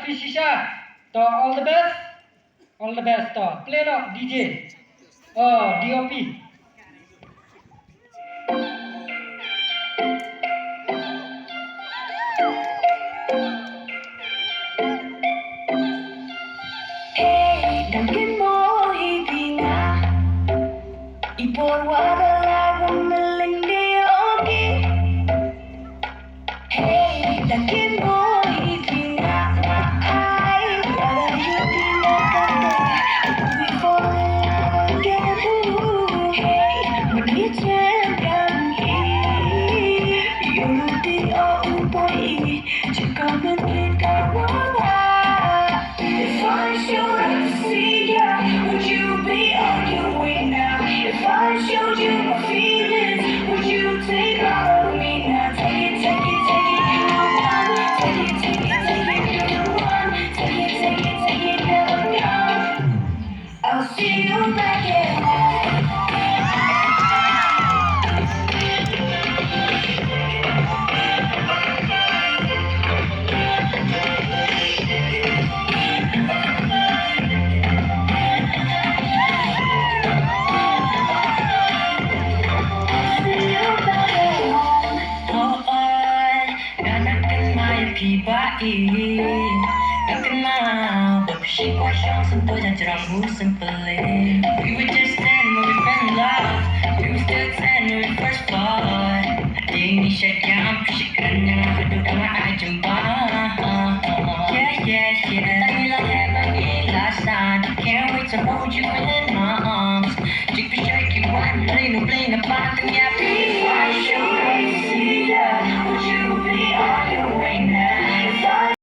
PC siya. To all the best. All the best to. Play no DJ. Oh, DOP. Hey, Duncan mo hindi nga iporwala gumaling di okay. Hey, Duncan mo hindi nga ay wala hindi na kami we fall in love again. Ooh, hey, mag-itin kami yung di o boy chika man kawawa. If I showed up to see ya, would you be on your way now? If I showed you my feelings, would you take all of me now? Take it, you're the one. Take it, you're the one. Take it, never come. I'll see you back at home. Simply, we were just 10 when we fell in love. We were still 10 when we first fought. Di siya kaya pishikan niya hado ang aajang ba. Yeah. Tayo lang ever ilasan. Can't wait to hold you in my arms. Chick be shaky, one bling na batang yapi. If I should see ya, would you be on